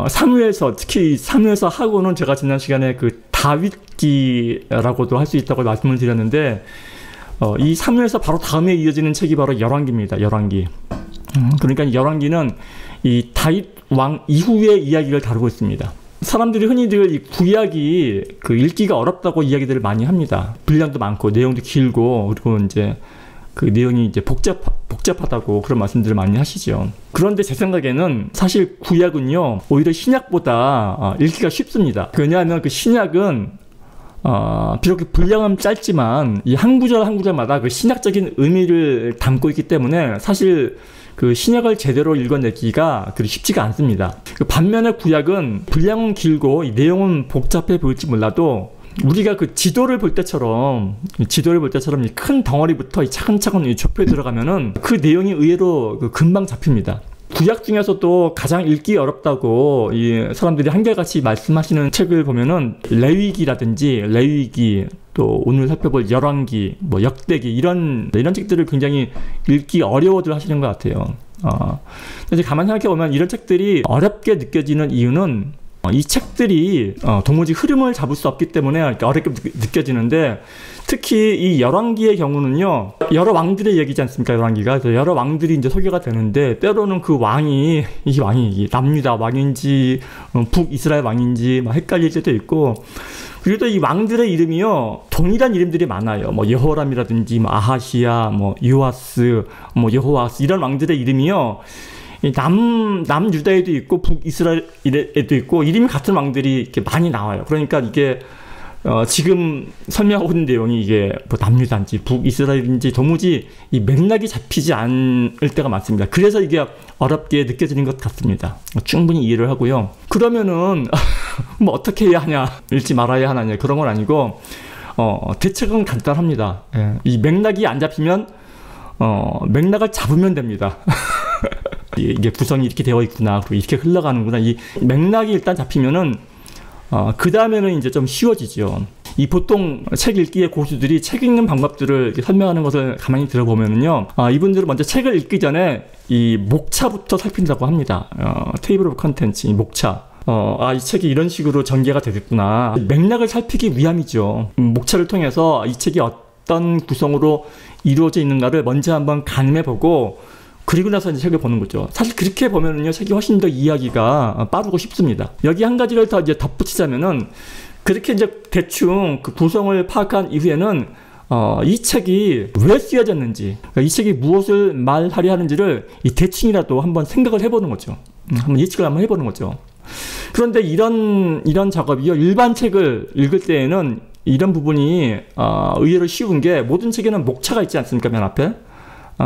사무엘서, 특히 사무엘서 하고는 제가 지난 시간에 그 다윗기라고도 할 수 있다고 말씀을 드렸는데, 이 사무엘서 바로 다음에 이어지는 책이 바로 열왕기입니다. 열왕기. 그러니까 열왕기는 이 다윗 왕 이후의 이야기를 다루고 있습니다. 사람들이 흔히들 이 구약이 그 읽기가 어렵다고 이야기들을 많이 합니다. 분량도 많고 내용도 길고, 그리고 이제 그 내용이 이제 복잡하다고 그런 말씀들을 많이 하시죠. 그런데 제 생각에는 사실 구약은요, 오히려 신약보다 읽기가 쉽습니다. 왜냐하면 그 신약은 비록 그 분량은 짧지만 이 한 구절 한 구절마다 그 신학적인 의미를 담고 있기 때문에 사실 그 신약을 제대로 읽어내기가 그리 쉽지가 않습니다. 그 반면에 구약은 분량은 길고 이 내용은 복잡해 보일지 몰라도 우리가 그 지도를 볼 때처럼 이 큰 덩어리부터 차근차근 좁혀 들어가면은 그 내용이 의외로 금방 잡힙니다. 구약 중에서도 가장 읽기 어렵다고 이 사람들이 한결같이 말씀하시는 책을 보면은 레위기, 또 오늘 살펴볼 열왕기, 뭐 역대기 이런 책들을 굉장히 읽기 어려워들 하시는 것 같아요. 근데 가만히 생각해 보면 이런 책들이 어렵게 느껴지는 이유는 이 책들이 도무지 흐름을 잡을 수 없기 때문에 어렵게 느껴지는데, 특히 이 열왕기의 경우는요, 여러 왕들의 얘기지 않습니까? 열왕기가. 그래서 여러 왕들이 이제 소개가 되는데, 때로는 그 왕이 남유다 왕인지 북이스라엘 왕인지 막 헷갈릴 때도 있고, 그리고 또 이 왕들의 이름이요, 동일한 이름들이 많아요. 뭐 여호람이라든지 뭐 아하시야, 뭐 요아스, 뭐 여호와스, 이런 왕들의 이름이요, 남유다에도 있고 북이스라엘에도 있고 이름이 같은 왕들이 이렇게 많이 나와요. 그러니까 이게 지금 설명하고 있는 내용이 이게 뭐 남유다인지 북이스라엘인지 도무지 이 맥락이 잡히지 않을 때가 많습니다. 그래서 이게 어렵게 느껴지는 것 같습니다. 충분히 이해를 하고요. 그러면은 뭐 어떻게 해야 하냐, 읽지 말아야 하느냐, 그런 건 아니고 대책은 간단합니다. 예. 이 맥락이 안 잡히면 맥락을 잡으면 됩니다. 이게 구성이 이렇게 되어 있구나, 그리고 이렇게 흘러가는구나, 이 맥락이 일단 잡히면은 그 다음에는 이제 좀 쉬워지죠. 이 보통 책 읽기의 고수들이 책 읽는 방법들을 설명하는 것을 가만히 들어보면은요, 이분들은 먼저 책을 읽기 전에 이 목차부터 살핀다고 합니다. 테이블 오브 컨텐츠, 이 목차. 이 책이 이런 식으로 전개가 되겠구나. 맥락을 살피기 위함이죠. 목차를 통해서 이 책이 어떤 구성으로 이루어져 있는가를 먼저 한번 가늠해보고, 그리고 나서 이제 책을 보는 거죠. 사실 그렇게 보면은요, 책이 훨씬 더 이해하기가 빠르고 쉽습니다. 여기 한 가지를 더 이제 덧붙이자면은, 그렇게 이제 대충 그 구성을 파악한 이후에는 이 책이 왜 쓰여졌는지, 그러니까 이 책이 무엇을 말하려 하는지를 대충이라도 한번 생각을 해보는 거죠. 한번 예측을 한번 해보는 거죠. 그런데 이런 작업이요, 일반 책을 읽을 때에는 이런 부분이 의외로 쉬운 게, 모든 책에는 목차가 있지 않습니까, 맨 앞에.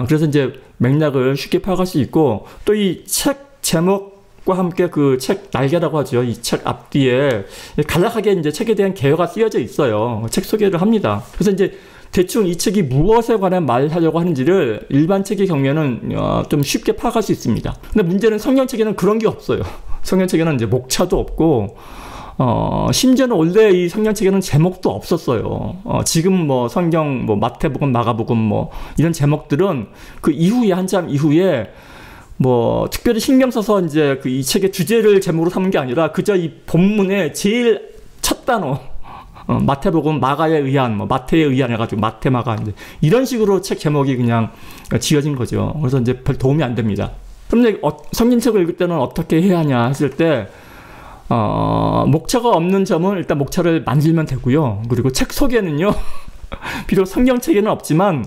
그래서 이제 맥락을 쉽게 파악할 수 있고, 또 이 책 제목과 함께 그 책 날개라고 하죠. 이 책 앞뒤에 간략하게 이제 책에 대한 개요가 쓰여져 있어요. 책 소개를 합니다. 그래서 이제 대충 이 책이 무엇에 관해 말하려고 하는지를 일반 책의 경우에는 좀 쉽게 파악할 수 있습니다. 근데 문제는 성경책에는 그런 게 없어요. 성경책에는 이제 목차도 없고, 심지어는 원래 이 성경책에는 제목도 없었어요. 지금 뭐 성경, 뭐 마태복음, 마가복음 뭐 이런 제목들은 그 이후에, 한참 이후에 뭐 특별히 신경 써서 이제 그 이 책의 주제를 제목으로 삼은 게 아니라 그저 이 본문의 제일 첫 단어, 마태복음, 마가에 의한, 뭐 마태에 의한 해가지고 마태, 마가, 이제 이런 식으로 책 제목이 그냥 지어진 거죠. 그래서 이제 별 도움이 안 됩니다. 그럼 성경책을 읽을 때는 어떻게 해야 하냐 했을 때, 목차가 없는 점은 일단 목차를 만들면 되고요. 그리고 책 소개는요, 비록 성경책에는 없지만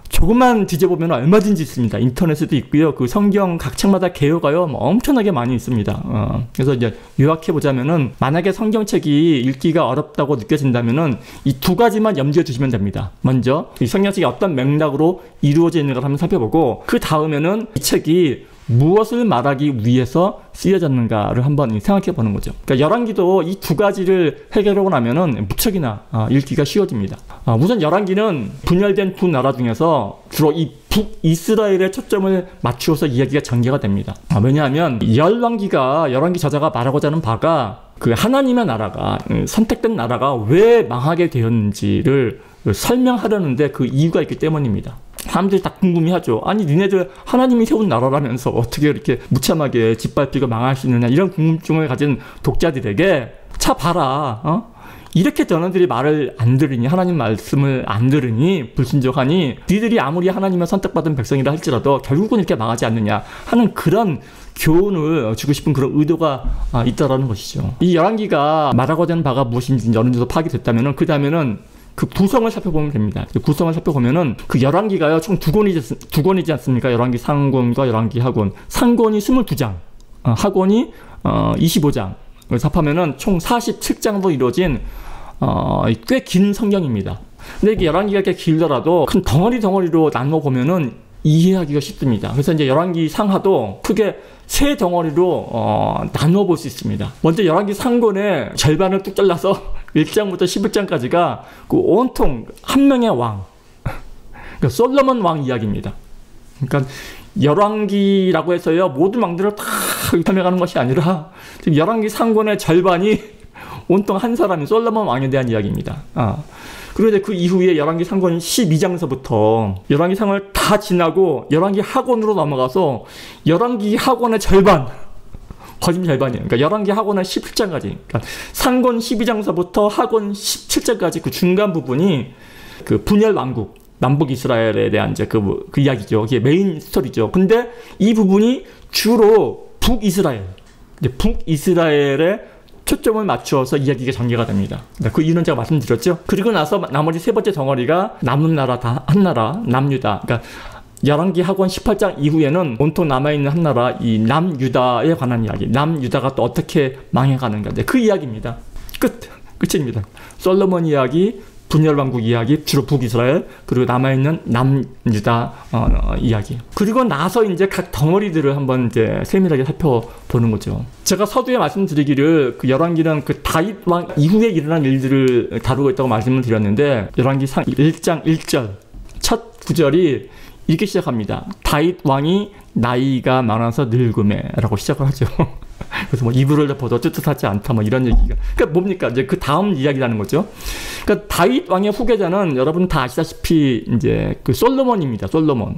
조금만 뒤져보면 얼마든지 있습니다. 인터넷에도 있고요. 그 성경 각 책마다 개요가요, 뭐 엄청나게 많이 있습니다. 그래서 이제 요약해보자면은, 만약에 성경책이 읽기가 어렵다고 느껴진다면은 이 두 가지만 염두에 두시면 됩니다. 먼저 이 성경책이 어떤 맥락으로 이루어져 있는가를 한번 살펴보고, 그 다음에는 이 책이 무엇을 말하기 위해서 쓰여졌는가를 한번 생각해 보는 거죠. 그러니까 열왕기도 이 두 가지를 해결하고 나면은 무척이나 읽기가 쉬워집니다. 우선 열왕기는 분열된 두 나라 중에서 주로 이 북이스라엘에 초점을 맞추어서 이야기가 전개가 됩니다. 왜냐하면 열왕기 저자가 말하고자 하는 바가 그 하나님의 나라가, 선택된 나라가 왜 망하게 되었는지를 설명하려는데 그 이유가 있기 때문입니다. 사람들이 다 궁금해하죠. 아니 니네들 하나님이 세운 나라라면서 어떻게 이렇게 무참하게 짓밟히고 망할 수 있느냐, 이런 궁금증을 가진 독자들에게 자 봐라, 이렇게 너네들이 말을 안 들으니, 하나님 말씀을 안 들으니, 불순종하니 니들이 아무리 하나님의 선택받은 백성이라 할지라도 결국은 이렇게 망하지 않느냐 하는 그런 교훈을 주고 싶은 그런 의도가 있다라는 것이죠. 이 열왕기가 말하고자 하는 바가 무엇인지 어느 정도 파악이 됐다면 그 다음에는 그 구성을 살펴보면 됩니다. 그 구성을 살펴보면은 그 열왕기가요 총 두 권이지 않습니까? 열왕기 상권과 열왕기 하권. 상권이 22장, 하권이 25장. 그래서 합하면은 총 47장으로 이루어진 꽤 긴 성경입니다. 근데 이게 열왕기가 이렇게 길더라도 큰 덩어리로 나눠 보면은 이해하기가 쉽습니다. 그래서 이제 열왕기 상하도 크게 세 덩어리로 나눠 볼 수 있습니다. 먼저 열왕기 상권의 절반을 뚝 잘라서 1장부터 11장까지가 그 온통 한 명의 왕, 그러니까 솔로몬 왕 이야기입니다. 그러니까 열왕기라고 해서요 모든 왕들을 다 설명하는 것이 아니라 지금 열왕기 상권의 절반이 온통 한 사람인 솔로몬 왕에 대한 이야기입니다. 그리고 이제 그 이후에 열왕기 상권 12장에서부터 열왕기 상을 다 지나고 열왕기 하권으로 넘어가서 열왕기 하권의 절반, 거짓 절반이에요. 그러니까 열왕기 하권의 17장까지, 그러니까 상권 12장서부터 하권 17장까지 그 중간 부분이 그 분열 왕국, 남북 이스라엘에 대한 이제 그 이야기죠. 그게 메인 스토리죠. 근데 이 부분이 주로 북이스라엘에 초점을 맞추어서 이야기가 전개가 됩니다. 그 이유는 제가 말씀드렸죠. 그리고 나서 나머지 세 번째 덩어리가 남은 나라 다 한 나라, 남유다. 그러니까 열왕기 하권 18장 이후에는 온통 남아있는 한 나라, 이 남유다에 관한 이야기. 남유다가 또 어떻게 망해가는가. 그 이야기입니다. 끝입니다. 솔로몬 이야기, 분열왕국 이야기, 주로 북이스라엘, 그리고 남아있는 남유다 이야기. 그리고 나서 이제 각 덩어리들을 한번 이제 세밀하게 살펴보는 거죠. 제가 서두에 말씀드리기를 그 열왕기는 그 다윗 왕 이후에 일어난 일들을 다루고 있다고 말씀을 드렸는데, 열왕기 상 1장 1절 첫 구절이 이렇게 시작합니다. 다윗 왕이 나이가 많아서 늙음에 라고 시작을 하죠. 그래서 뭐 이불을 덮어도 뜨뜻하지 않다, 뭐 이런 얘기가. 그러니까 뭡니까? 이제 그 다음 이야기라는 거죠. 그러니까 다윗 왕의 후계자는 여러분 다 아시다시피 이제 그 솔로몬입니다. 솔로몬.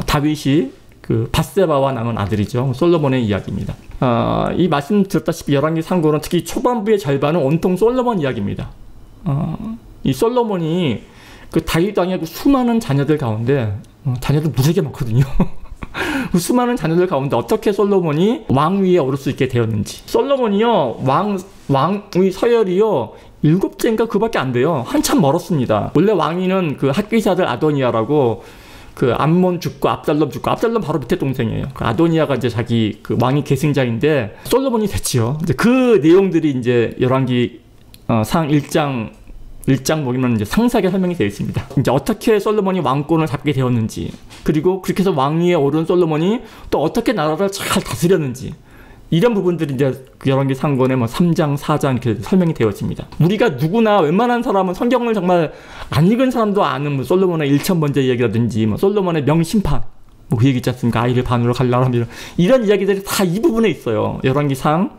다윗이 그 밧세바와 낳은 아들이죠. 솔로몬의 이야기입니다. 이 말씀 드렸다시피 열왕기 상고는 특히 초반부의 절반은 온통 솔로몬 이야기입니다. 이 솔로몬이 그 다윗 왕의 그 수많은 자녀들 가운데 자녀들 무지하게 많거든요. 그 수많은 자녀들 가운데 어떻게 솔로몬이 왕위에 오를 수 있게 되었는지. 솔로몬이요 왕의 서열이요 7째인가 그밖에 안 돼요. 한참 멀었습니다. 원래 왕위는 그 핫기스 아들 아도니아라고 그 암몬 죽고 압살롬 바로 밑에 동생이에요. 그 아도니아가 이제 자기 그 왕위 계승자인데 솔로몬이 됐지요. 이제 그 내용들이 이제 열왕기 상 1장 보면 이제 상세하게 설명이 되어 있습니다. 이제 어떻게 솔로몬이 왕권을 잡게 되었는지, 그리고 그렇게 해서 왕위에 오른 솔로몬이 또 어떻게 나라를 잘 다스렸는지, 이런 부분들이 이제 그 열왕기 상권에 뭐 3장, 4장 이렇게 설명이 되어 있습니다. 우리가 누구나 웬만한 사람은 성경을 정말 안 읽은 사람도 아는 뭐 솔로몬의 1000번째 이야기라든지, 뭐 솔로몬의 명심판, 뭐 그 얘기 있지 않습니까? 아이를 반으로 갈라라, 이런 이야기들이 다 이 부분에 있어요. 열왕기 상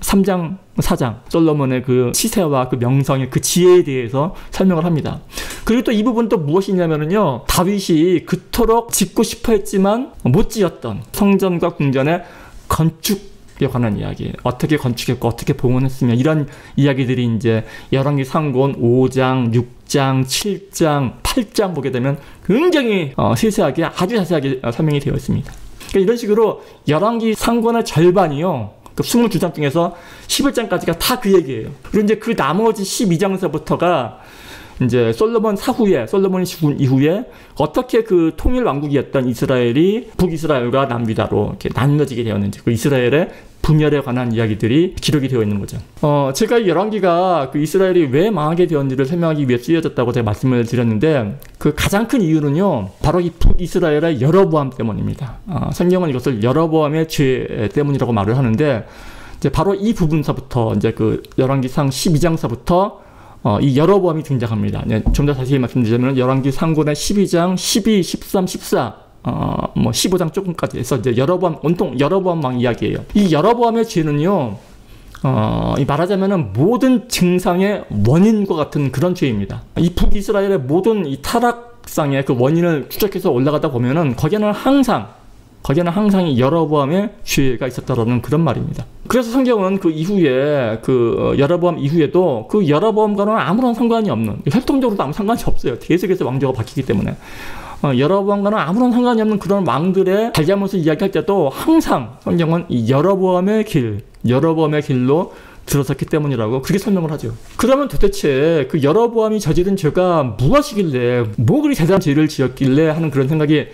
3장, 4장 솔로몬의 그 치세와 그 명성의 그 지혜에 대해서 설명을 합니다. 그리고 또 이 부분 또 무엇이냐면요, 다윗이 그토록 짓고 싶어 했지만 못 지었던 성전과 궁전의 건축에 관한 이야기, 어떻게 건축했고 어떻게 봉헌했으며, 이런 이야기들이 이제 열왕기 상권 5장, 6장, 7장, 8장 보게 되면 굉장히 세세하게, 아주 자세하게 설명이 되어 있습니다. 그러니까 이런 식으로 열왕기 상권의 절반이요, 그 22장 중에서 11장까지가 다 그 얘기예요. 그리고 이제 그 나머지 12장서부터가 이제 솔로몬이 죽은 이후에 어떻게 그 통일 왕국이었던 이스라엘이 북이스라엘과 남유다로 이렇게 나눠지게 되었는지, 그 이스라엘의 분열에 관한 이야기들이 기록이 되어 있는 거죠. 제가 이 열왕기가 그 이스라엘이 왜 망하게 되었는지를 설명하기 위해 쓰여졌다고 제가 말씀을 드렸는데, 그 가장 큰 이유는요, 바로 이 북이스라엘의 여로보암 때문입니다. 성경은 이것을 여로보암의 죄 때문이라고 말을 하는데, 이제 바로 이 부분서부터 이제 그 열왕기상 12장서부터 이 여로보암이 등장합니다. 좀 더 자세히 말씀드리자면 열왕기 상권의 12장, 12, 13, 14, 뭐 15장 조금까지 해서 이제 여로보암, 온통 여로보암 왕 이야기예요. 이 여로보암의 죄는요, 이 말하자면은 모든 증상의 원인과 같은 그런 죄입니다. 이 북이스라엘의 모든 이 타락상의 그 원인을 추적해서 올라가다 보면은 거기에는 항상 이 여로보암의 죄가 있었다라는 그런 말입니다. 그래서 성경은 그 이후에 그 여로보암 이후에도 그 여로보암과는 아무런 상관이 없는, 혈통적으로도 아무 상관이 없어요. 계속해서 왕조가 바뀌기 때문에. 여로보암과는 아무런 상관이 없는 그런 왕들의 잘잘못을 이야기할 때도 항상 성경은 이 여로보암의 길로 들어섰기 때문이라고 그렇게 설명을 하죠. 그러면 도대체 그 여로보암이 저지른 죄가 무엇이길래, 뭐 그리 대단한 죄를 지었길래 하는 그런 생각이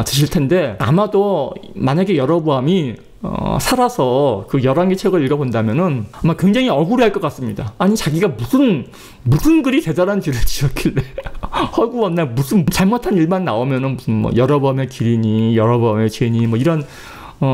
드실 텐데, 아마도 만약에 여로보암이 살아서 그 열왕기 책을 읽어본다면은 아마 굉장히 억울해할 것 같습니다. 아니, 자기가 무슨 그리 대단한 죄를 지었길래 허구없나, 무슨 잘못한 일만 나오면은 무슨 뭐 여로보암의 길이니 여로보암의 죄니 뭐 이런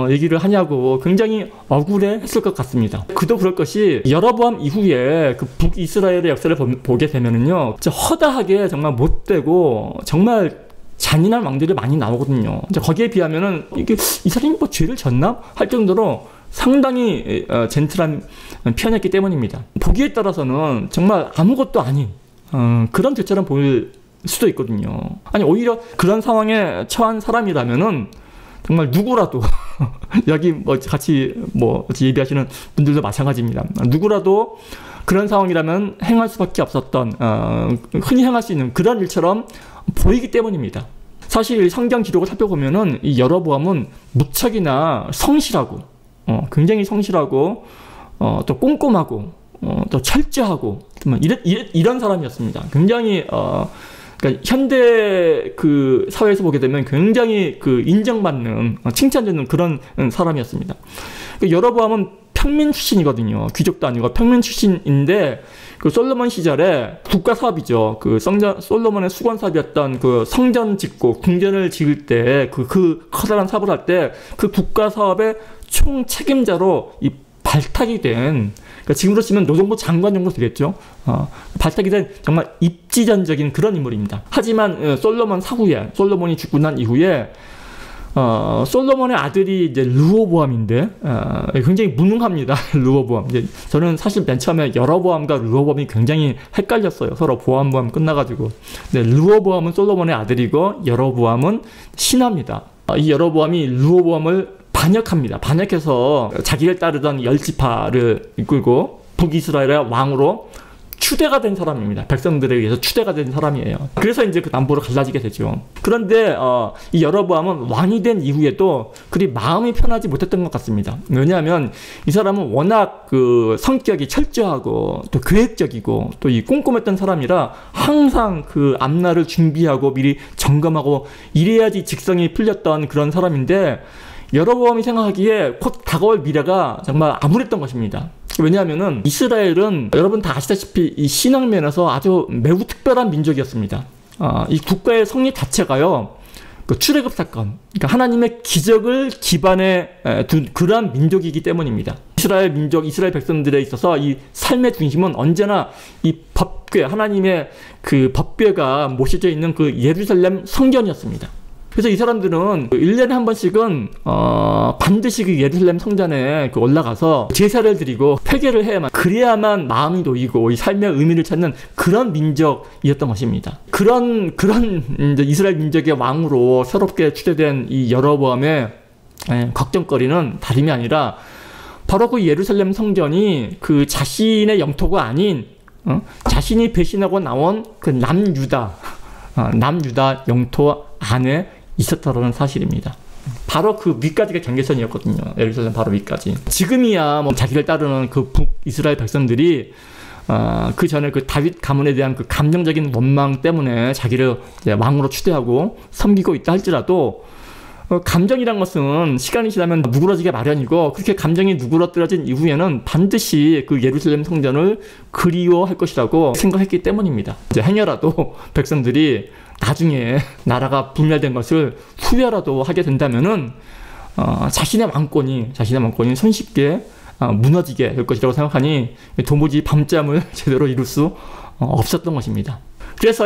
얘기를 하냐고 굉장히 억울해 했을 것 같습니다. 그도 그럴 것이, 여로보암 이후에 그 북이스라엘의 역사를 보게 되면은요, 진짜 허다하게 정말 못되고 정말 잔인한 왕들이 많이 나오거든요. 거기에 비하면은 이 사람이 뭐 죄를 졌나 할 정도로 상당히 젠틀한 편이었기 때문입니다. 보기에 따라서는 정말 아무것도 아닌 그런 죄처럼 보일 수도 있거든요. 아니, 오히려 그런 상황에 처한 사람이라면은 정말 누구라도 여기 뭐 같이 예비하시는 분들도 마찬가지입니다. 누구라도 그런 상황이라면 행할 수밖에 없었던, 흔히 행할 수 있는 그런 일처럼 보이기 때문입니다. 사실 성경 기록을 살펴보면은 이 여로보암은 무척이나 성실하고, 굉장히 성실하고, 또 꼼꼼하고, 또 철저하고, 이런 사람이었습니다. 굉장히 그러니까 현대 그 사회에서 보게 되면 굉장히 그 인정받는, 칭찬받는 그런 사람이었습니다. 여로보암은 평민 출신이거든요. 귀족도 아니고 평민 출신인데, 그 솔로몬 시절에 국가 사업이죠. 그 솔로몬의 수건 사업이었던 그 성전 짓고 궁전을 지을 때 그 커다란 사업을 할 때 그 국가 사업의 총 책임자로 이 발탁이 된, 그러니까 지금으로 치면 노동부 장관 정도 되겠죠. 발탁이 된 정말 입지전적인 그런 인물입니다. 하지만 솔로몬이 죽고 난 이후에 솔로몬의 아들이 이제 르호보암인데, 굉장히 무능합니다. 르호보암. 이제 저는 사실 맨 처음에 여로보암과 르호보암이 굉장히 헷갈렸어요. 서로 보암 끝나가지고. 근데 르호보암은 솔로몬의 아들이고 여로보암은 신하입니다. 이 여로보암이 르호보암을 반역합니다. 반역해서 자기를 따르던 열지파를 이끌고 북이스라엘의 왕으로 추대가 된 사람입니다. 백성들에 의해서 추대가 된 사람이에요. 그래서 이제 그 남부로 갈라지게 되죠. 그런데 이 여로보암은 왕이 된 이후에도 그리 마음이 편하지 못했던 것 같습니다. 왜냐하면 이 사람은 워낙 그 성격이 철저하고 또 계획적이고 또 이 꼼꼼했던 사람이라 항상 그 앞날을 준비하고 미리 점검하고 이래야지 직성이 풀렸던 그런 사람인데, 여로보암이 생각하기에 곧 다가올 미래가 정말 암울했던 것입니다. 왜냐하면은 이스라엘은 여러분 다 아시다시피 이 신앙 면에서 아주 매우 특별한 민족이었습니다. 이 국가의 성립 자체가요, 그 출애굽 사건, 그러니까 하나님의 기적을 기반에 둔 그러한 민족이기 때문입니다. 이스라엘 백성들에 있어서 이 삶의 중심은 언제나 이 법궤, 하나님의 그 법궤가 모셔져 있는 그 예루살렘 성전이었습니다. 그래서 이 사람들은 1년에 한 번씩은 반드시 그 예루살렘 성전에 올라가서 제사를 드리고 회개를 해야만, 그래야만 마음이 놓이고 이 삶의 의미를 찾는 그런 민족이었던 것입니다. 그런 이제 이스라엘 민족의 왕으로 새롭게 추대된 이 여로보암의 걱정거리는 다름이 아니라 바로 그 예루살렘 성전이 그 자신의 영토가 아닌 자신이 배신하고 나온 그 남유다 영토 안에 있었다는 사실입니다. 바로 그 위까지가 경계선이었거든요. 예루살렘 바로 위까지. 지금이야 뭐 자기를 따르는 그 북이스라엘 백성들이 그 전에 그 다윗 가문에 대한 그 감정적인 원망 때문에 자기를 이제 왕으로 추대하고 섬기고 있다 할지라도, 감정이란 것은 시간이 지나면 누그러지게 마련이고, 그렇게 감정이 누그러뜨려진 이후에는 반드시 그 예루살렘 성전을 그리워할 것이라고 생각했기 때문입니다. 이제 행여라도 백성들이 나중에 나라가 분열된 것을 후회라도 하게 된다면은 자신의 왕권이 손쉽게 무너지게 될 것이라고 생각하니 도무지 밤잠을 제대로 이룰 수 없었던 것입니다. 그래서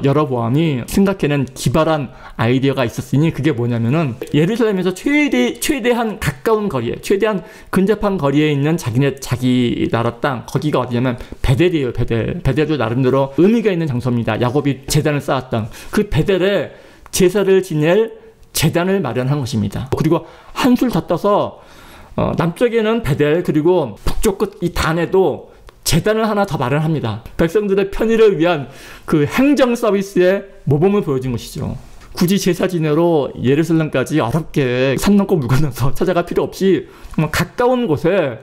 여로보암이 생각해낸 기발한 아이디어가 있었으니 그게 뭐냐면은 예루살렘에서 최대한 가까운 거리에, 최대한 근접한 거리에 있는 자기 나라 땅, 거기가 어디냐면 베델이에요. 베델도 나름대로 의미가 있는 장소입니다. 야곱이 제단을 쌓았던 그 베델에 제사를 지낼 제단을 마련한 것입니다. 그리고 한술 더 떠서 남쪽에는 베델, 그리고 북쪽 끝 이 단에도 제단을 하나 더 마련합니다. 백성들의 편의를 위한 그 행정 서비스의 모범을 보여준 것이죠. 굳이 제사 지내러 예루살렘까지 어렵게 산 넘고 물 건너서 찾아갈 필요 없이 가까운 곳에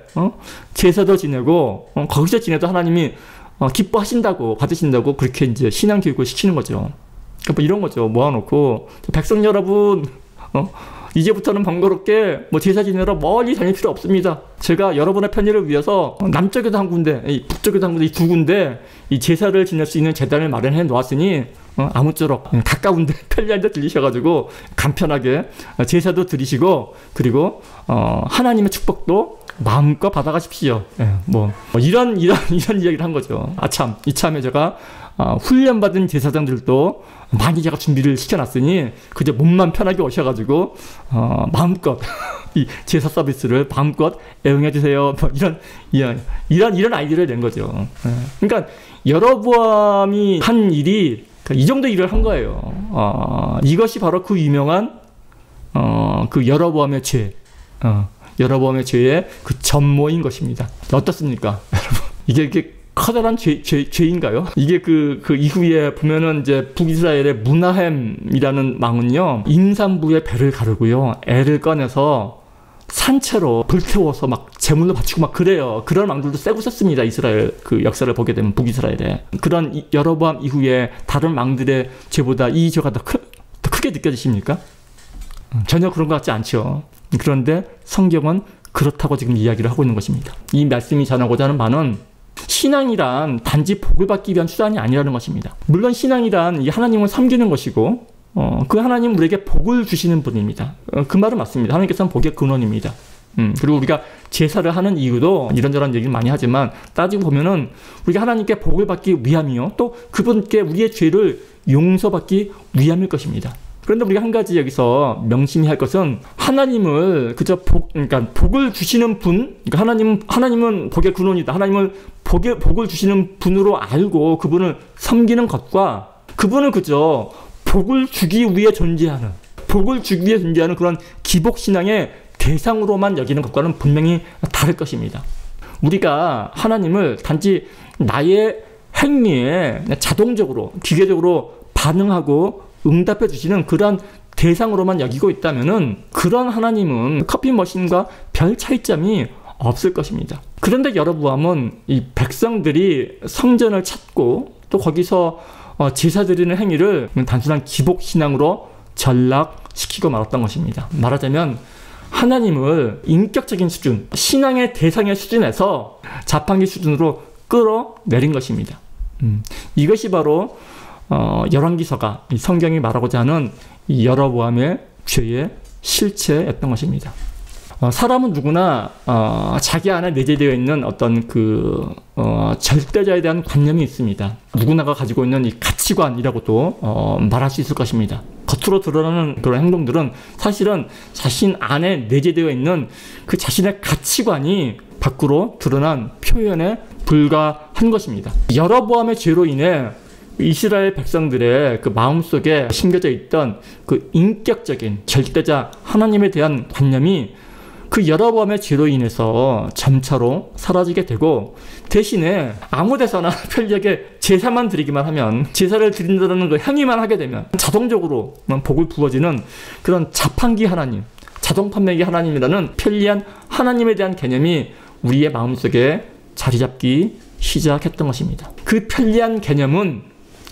제사도 지내고 거기서 지내도 하나님이 기뻐하신다고, 받으신다고 그렇게 이제 신앙 교육을 시키는 거죠. 뭐 이런 거죠. 모아놓고 백성 여러분, 이제부터는 번거롭게 뭐 제사 지내러 멀리 다닐 필요 없습니다. 제가 여러분의 편의를 위해서 남쪽에도 한 군데, 북쪽에도 한 군데, 이 두 군데 이 제사를 지낼 수 있는 제단을 마련해 놓았으니 아무쪼록 가까운데 편리한 데 들리셔가지고 간편하게 제사도 드리시고, 그리고 하나님의 축복도 마음껏 받아가십시오. 뭐 이런 이야기를 한 거죠. 아참, 이참에 제가 훈련받은 제사장들도 많이 제가 준비를 시켜놨으니 그저 몸만 편하게 오셔가지고 마음껏 이 제사 서비스를 마음껏 애용해주세요. 뭐 이런 아이디어를 낸 거죠. 그러니까 여로보암이 한 일이 이 정도 일을 한 거예요. 이것이 바로 그 유명한 그 여로보암의 죄, 여로보암의 죄의 그 전모인 것입니다. 어떻습니까, 여러분? 이게 커다란 죄인가요? 이게 그 이후에 보면은 이제 북이스라엘의 무나햄이라는 왕은요, 임산부의 배를 가르고요, 애를 꺼내서 산채로 불태워서 막 제물로 바치고 막 그래요. 그런 왕들도 세고 썼습니다. 이스라엘 그 역사를 보게 되면 북이스라엘에. 그런 여로보암 이후에 다른 왕들의 죄보다 이 죄가 더 크게 느껴지십니까? 전혀 그런 것 같지 않죠. 그런데 성경은 그렇다고 지금 이야기를 하고 있는 것입니다. 이 말씀이 전하고자 하는 바는 신앙이란 단지 복을 받기 위한 수단이 아니라는 것입니다. 물론 신앙이란 이 하나님을 섬기는 것이고 그 하나님은 우리에게 복을 주시는 분입니다. 그 말은 맞습니다. 하나님께서는 복의 근원입니다. 그리고 우리가 제사를 하는 이유도 이런저런 얘기를 많이 하지만 따지고 보면은 우리가 하나님께 복을 받기 위함이요, 또 그분께 우리의 죄를 용서받기 위함일 것입니다. 그런데 우리가 한 가지 여기서 명심해야 할 것은 하나님을 그저 그러니까 복을 주시는 분, 그러니까 하나님은 복의 근원이다, 하나님을 복을 주시는 분으로 알고 그분을 섬기는 것과 그분을 그저 복을 주기 위해 존재하는 그런 기복신앙의 대상으로만 여기는 것과는 분명히 다를 것입니다. 우리가 하나님을 단지 나의 행위에 자동적으로, 기계적으로 반응하고 응답해 주시는 그런 대상으로만 여기고 있다면은 그런 하나님은 커피 머신과 별 차이점이 없을 것입니다. 그런데 여로보암은 이 백성들이 성전을 찾고 또 거기서 제사 드리는 행위를 단순한 기복신앙으로 전락시키고 말았던 것입니다. 말하자면 하나님을 인격적인 수준, 신앙의 대상의 수준에서 자판기 수준으로 끌어내린 것입니다. 이것이 바로 열왕기서가 성경이 말하고자 하는 이 여로보암의 죄의 실체였던 것입니다. 사람은 누구나 자기 안에 내재되어 있는 어떤 그 절대자에 대한 관념이 있습니다. 누구나가 가지고 있는 이 가치관이라고도 말할 수 있을 것입니다. 겉으로 드러나는 그런 행동들은 사실은 자신 안에 내재되어 있는 그 자신의 가치관이 밖으로 드러난 표현에 불과한 것입니다. 여로보암의 죄로 인해 이스라엘 백성들의 그 마음속에 심겨져 있던 그 인격적인 절대자 하나님에 대한 관념이 그 여로보암의 죄로 인해서 점차로 사라지게 되고, 대신에 아무 데서나 편리하게 제사만 드리기만 하면, 제사를 드린다는 그 행위만 하게 되면 자동적으로 복을 부어지는 그런 자판기 하나님, 자동 판매기 하나님이라는 편리한 하나님에 대한 개념이 우리의 마음속에 자리 잡기 시작했던 것입니다. 그 편리한 개념은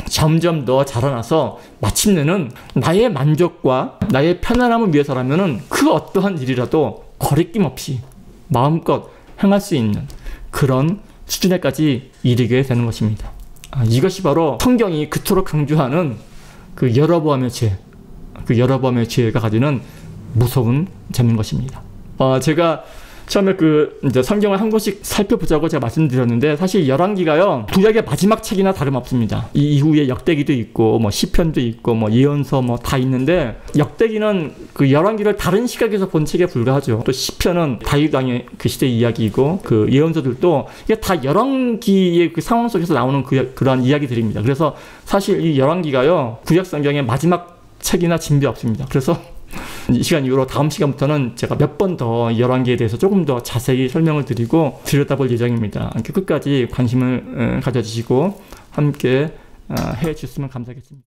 점점 더 자라나서 마침내는 나의 만족과 나의 편안함을 위해서라면은 그 어떠한 일이라도 거리낌 없이 마음껏 행할 수 있는 그런 수준에까지 이르게 되는 것입니다. 이것이 바로 성경이 그토록 강조하는 그 여로보암의 죄, 그 여로보암의 죄가 가지는 무서운 점인 것입니다. 제가 처음에 이제 성경을 한 권씩 살펴보자고 제가 말씀드렸는데, 사실 열왕기가요, 구약의 마지막 책이나 다름없습니다. 이 이후에 역대기도 있고, 뭐 시편도 있고, 뭐 예언서 뭐 다 있는데, 역대기는 그 열왕기를 다른 시각에서 본 책에 불과하죠. 또 시편은 다윗 왕의 그 시대 이야기이고, 그 예언서들도 이게 다 열왕기의 그 상황 속에서 나오는 그러한 이야기들입니다. 그래서 사실 이 열왕기가요, 구약 성경의 마지막 책이나 진배 없습니다. 그래서 이 시간 이후로 다음 시간부터는 제가 몇 번 더 열왕기에 대해서 조금 더 자세히 설명을 드리고 들여다볼 예정입니다. 끝까지 관심을 가져주시고 함께 해 주셨으면 감사하겠습니다.